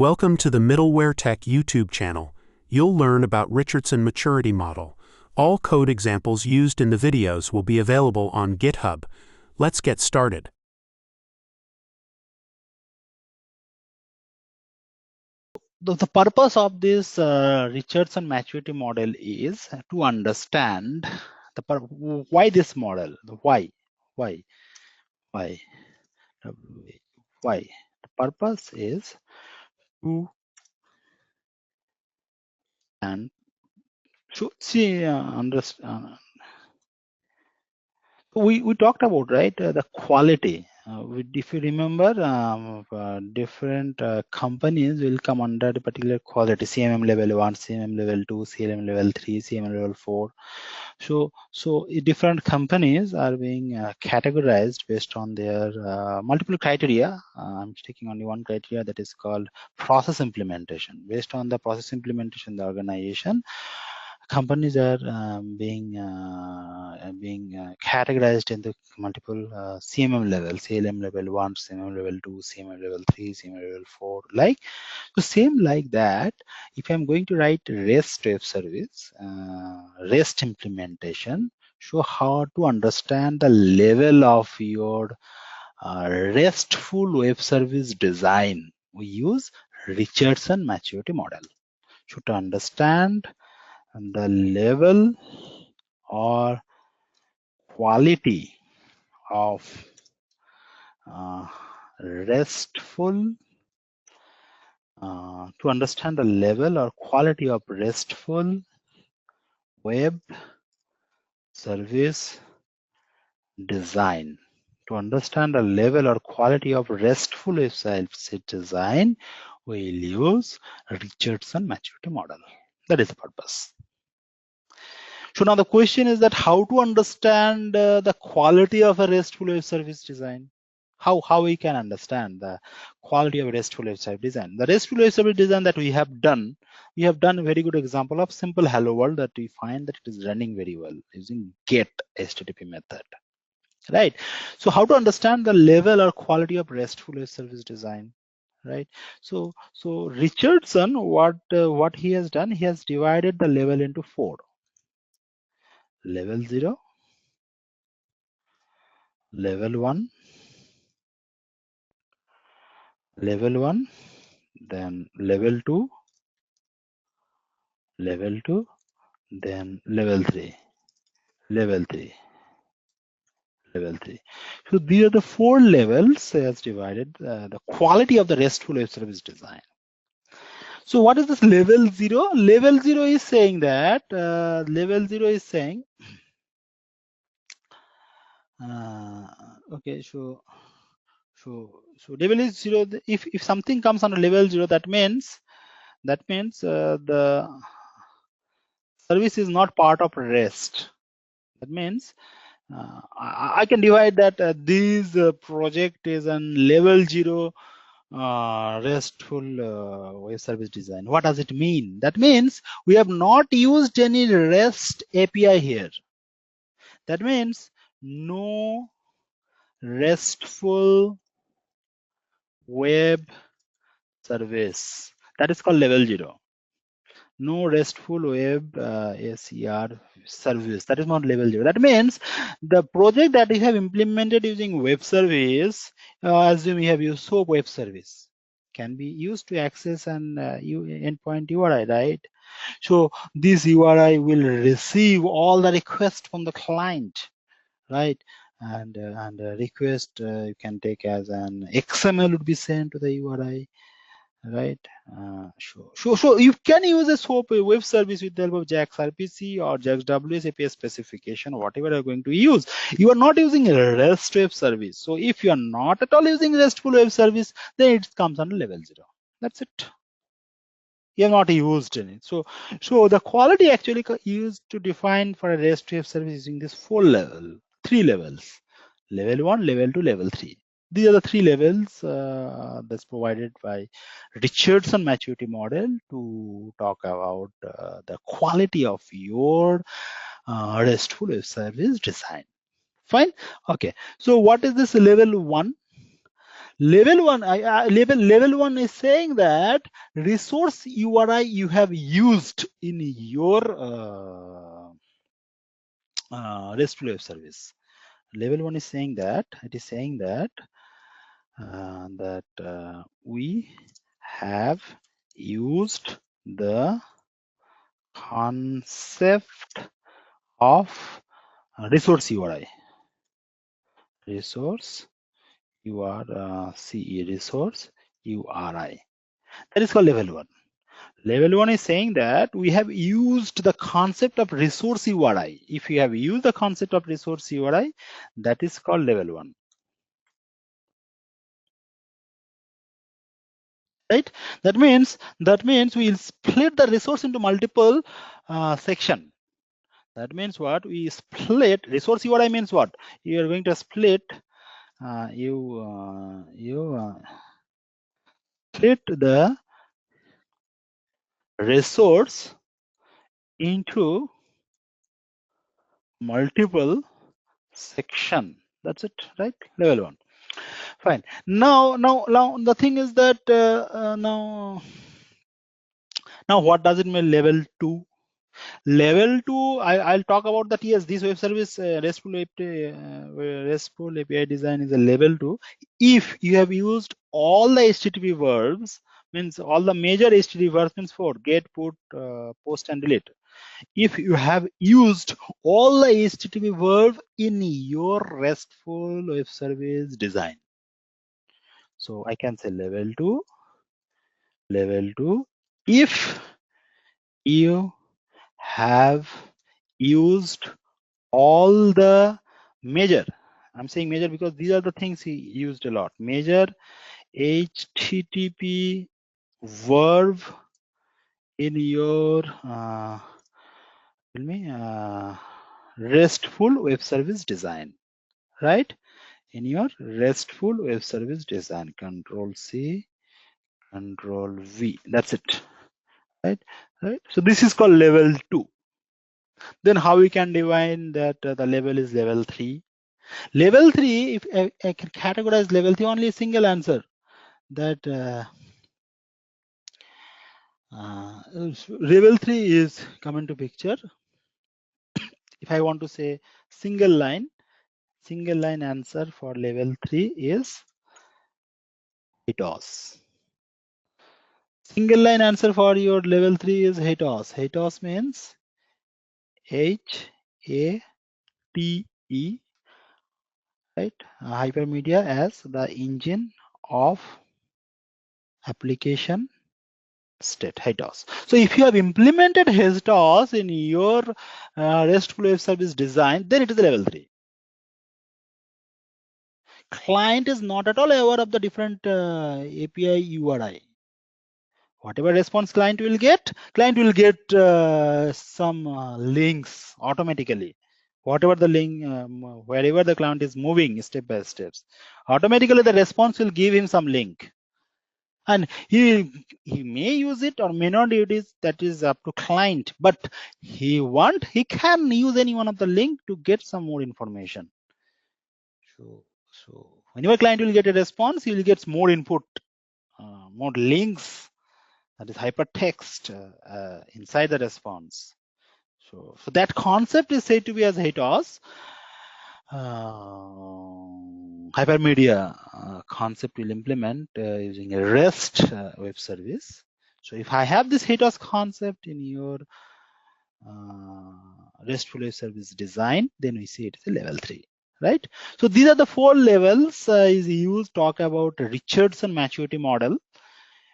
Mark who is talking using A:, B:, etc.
A: Welcome to the Middleware Tech YouTube channel. You'll learn about Richardson Maturity Model. All code examples used in the videos will be available on GitHub. Let's get started.
B: The purpose of this Richardson Maturity Model is to understand why this model, why. The purpose is to and so see understand. We talked about, right, the quality. If you remember, different companies will come under the particular quality: CMM level 1, CMM level 2, CMM level 3, CMM level 4. So different companies are being categorized based on their multiple criteria. I'm taking only one criteria, that is called process implementation. Based on the process implementation, the organization companies are being categorized into multiple CMM levels: CLM level 1, CMM level 2, CMM level 3, CMM level 4. So same like that, if I'm going to write REST web service, REST implementation, so how to understand the level of your RESTful web service design, we use Richardson Maturity Model. So to understand the level or quality of RESTful, to understand the level or quality of RESTful web service design, to understand the level or quality of RESTful web service design, we'll use Richardson Maturity Model. That is the purpose. So now the question is that how to understand the quality of a RESTful web service design. How we can understand the quality of RESTful web service design. The RESTful web service design that we have done a very good example of simple hello world that we find that it is running very well using get HTTP method. Right. So how to understand the level or quality of RESTful web service design, right? So Richardson, what he has done, he has divided the level into 4. Level 0, level 1, then level 2, then level 3. So these are the 4 levels as divided the quality of the RESTful web service design. So what is this level 0? Level 0 is saying that okay, so level is 0. If something comes on a level 0, that means the service is not part of REST. That means I can divide that this project is on level 0 RESTful web service design. What does it mean? That means we have not used any REST API here. That means no RESTful web service. That is called level 0. No RESTful web SER service. That is not level 0. That means the project that you have implemented using web service, assume you have used SOAP web service, can be used to access an endpoint URI, right? So this URI will receive all the requests from the client, right? And request you can take as an XML would be sent to the URI, right? So you can use a SOAP web service with the help of JAX RPC or JAX WS API specification, whatever you're going to use. You are not using a REST web service. So if you are not at all using RESTful web service, then it comes under level 0. That's it. You have not used any. So the quality actually used to define for a REST web service using this 3 levels: level 1, level 2, level 3. These are the 3 levels that's provided by Richardson Maturity Model to talk about the quality of your RESTful web service design. Fine. Okay. So what is this level 1? Level one, level one is saying that resource URI you have used in your RESTful web service. Level one is saying that it is saying that we have used the concept of resource URI. Resource resource URI. That is called level one. Level one is saying that we have used the concept of resource URI. If you have used the concept of resource URI, that is called level one. Right? That means we'll split the resource into multiple section. That means what? We split resource URI means what? You are going to split split the resource into multiple section. That's it, right? Level one. Fine. Now the thing is that now what does it mean level two? Level two, I'll talk about that. Yes, this web service RESTful API design is a level two. If you have used all the HTTP verbs, means all the major HTTP verbs, means for get, put, post, and delete. If you have used all the HTTP verb in your RESTful web service design, so I can say level two. If you have used all the major, I'm saying major because these are the things he used a lot, major HTTP verb in your RESTful web service design, right? In your RESTful web service design, Control C, Control V, that's it, right? So this is called level two. Then how we can define that the level is level three? Level three, if I can categorize level three, only a single answer, that level three is come into picture. If I want to say single line answer for level three is HATOS. Single line answer for your level three is HATOS. HATOS means HATE, right? Hypermedia as the engine of application state, HATOS. So if you have implemented HATOS in your RESTful web service design, then it is level three. Client is not at all aware of the different API URI. Whatever response client will get some links automatically. Whatever the link, wherever the client is moving step by steps, automatically the response will give him some link. And he may use it or may not use it, that is up to client, but he can use any one of the link to get some more information. So whenever client will get a response, he will get more input, more links, that is hypertext inside the response. So that concept is said to be as HATOS. Hypermedia concept will implement using a REST web service. So if I have this HATOS concept in your RESTful web service design, then we see it is a level 3, right? So these are the 4 levels is used talk about Richardson Maturity Model.